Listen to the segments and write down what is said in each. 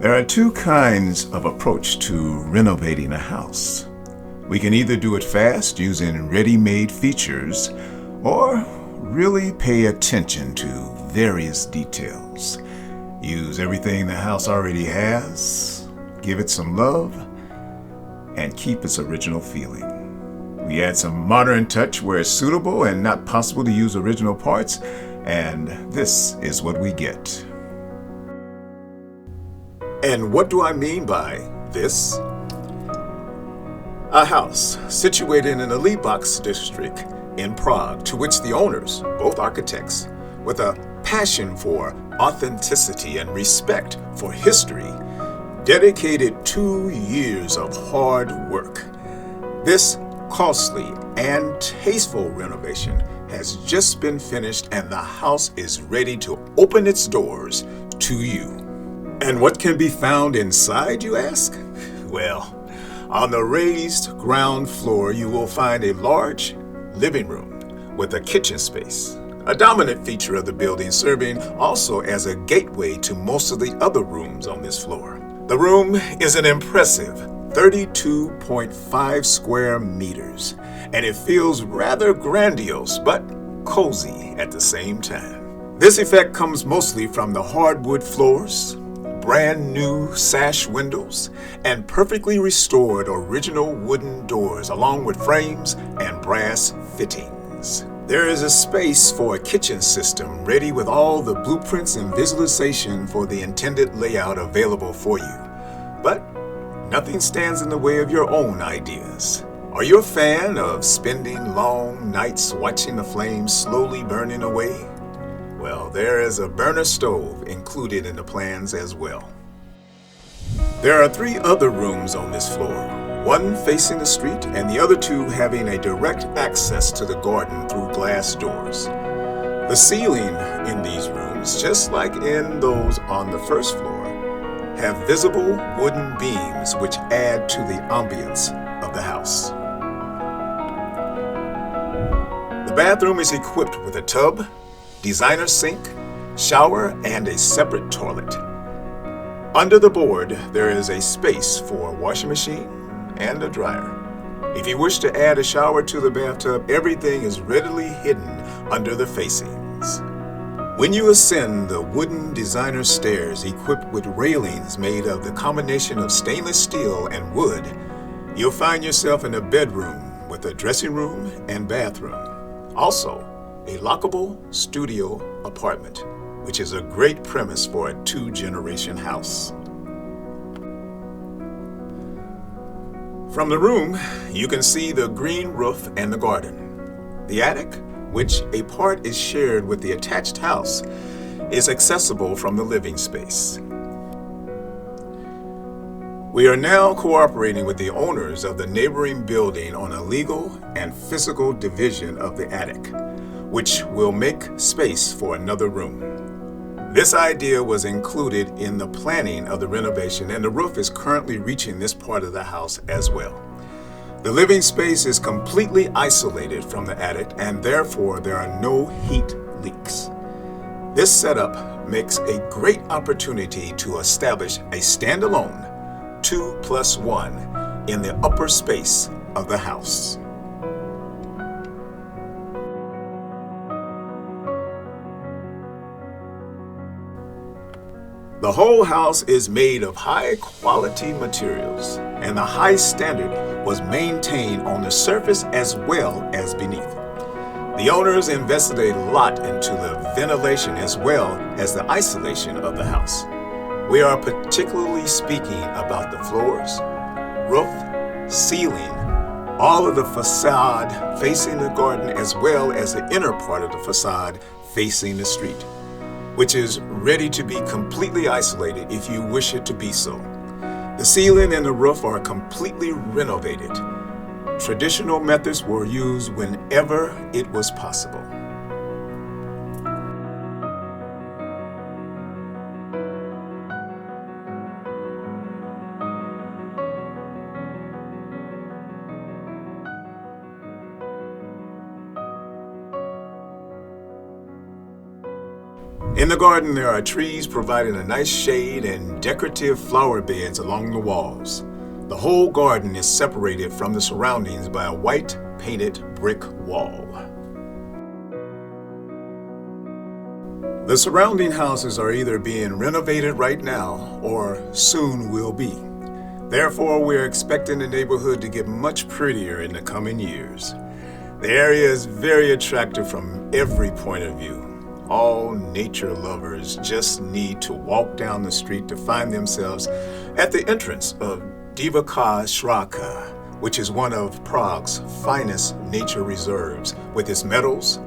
There are two kinds of approach to renovating a house. We can either do it fast using ready-made features or really pay attention to various details. Use everything the house already has, give it some love, and keep its original feeling. We add some modern touch where it's suitable and not possible to use original parts, and this is what we get. And what do I mean by this? A house situated in the Liboc district in Prague, to which the owners, both architects, with a passion for authenticity and respect for history, dedicated 2 years of hard work. This costly and tasteful renovation has just been finished, and the house is ready to open its doors to you. And what can be found inside, you ask? Well, on the raised ground floor, you will find a large living room with a kitchen space, a dominant feature of the building, serving also as a gateway to most of the other rooms on this floor. The room is an impressive 32.5 square meters, and it feels rather grandiose but cozy at the same time. This effect comes mostly from the hardwood floors, brand new sash windows, and perfectly restored original wooden doors, along with frames and brass fittings. There is a space for a kitchen system ready with all the blueprints and visualization for the intended layout available for you. But nothing stands in the way of your own ideas. Are you a fan of spending long nights watching the flames slowly burning away? Well, there is a burner stove included in the plans as well. There are 3 other rooms on this floor, one facing the street and the other 2 having a direct access to the garden through glass doors. The ceiling in these rooms, just like in those on the first floor, have visible wooden beams which add to the ambience of the house. The bathroom is equipped with a tub, designer sink, shower, and a separate toilet. Under the board, there is a space for a washing machine and a dryer. If you wish to add a shower to the bathtub, everything is readily hidden under the facings. When you ascend the wooden designer stairs equipped with railings made of the combination of stainless steel and wood, you'll find yourself in a bedroom with a dressing room and bathroom. Also, a lockable studio apartment, which is a great premise for a 2-generation house. From the room, you can see the green roof and the garden. The attic, which a part is shared with the attached house, is accessible from the living space. We are now cooperating with the owners of the neighboring building on a legal and physical division of the attic, which will make space for another room. This idea was included in the planning of the renovation, and the roof is currently reaching this part of the house as well. The living space is completely isolated from the attic, and therefore there are no heat leaks. This setup makes a great opportunity to establish a standalone 2+1 in the upper space of the house. The whole house is made of high-quality materials, and the high standard was maintained on the surface as well as beneath. The owners invested a lot into the ventilation as well as the isolation of the house. We are particularly speaking about the floors, roof, ceiling, all of the facade facing the garden, as well as the inner part of the facade facing the street, which is ready to be completely isolated if you wish it to be so. The ceiling and the roof are completely renovated. Traditional methods were used whenever it was possible. In the garden, there are trees providing a nice shade and decorative flower beds along the walls. The whole garden is separated from the surroundings by a white painted brick wall. The surrounding houses are either being renovated right now or soon will be. Therefore, we're expecting the neighborhood to get much prettier in the coming years. The area is very attractive from every point of view. All nature lovers just need to walk down the street to find themselves at the entrance of Liboc, which is one of Prague's finest nature reserves, with its meadows,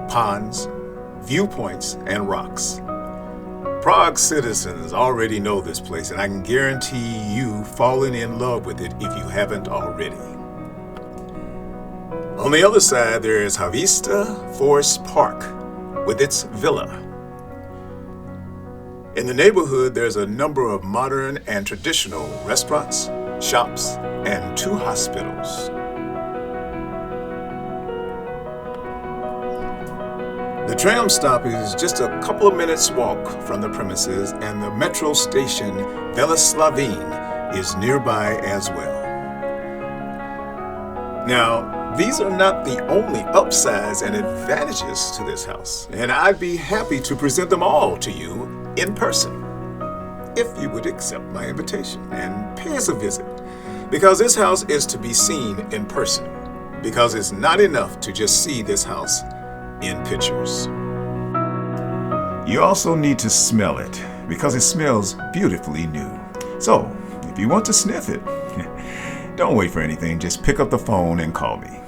ponds, viewpoints, and rocks. Prague citizens already know this place, and I can guarantee you falling in love with it if you haven't already. On the other side, there is Havista Forest Park with its villa. In the neighborhood, there's a number of modern and traditional restaurants, shops, and 2 hospitals. The tram stop is just a couple of minutes walk from the premises, and the metro station Velislavine is nearby as well. Now, these are not the only upsides and advantages to this house, and I'd be happy to present them all to you in person, if you would accept my invitation and pay us a visit, because this house is to be seen in person, because it's not enough to just see this house in pictures. You also need to smell it, because it smells beautifully new. So, if you want to sniff it, don't wait for anything, just pick up the phone and call me.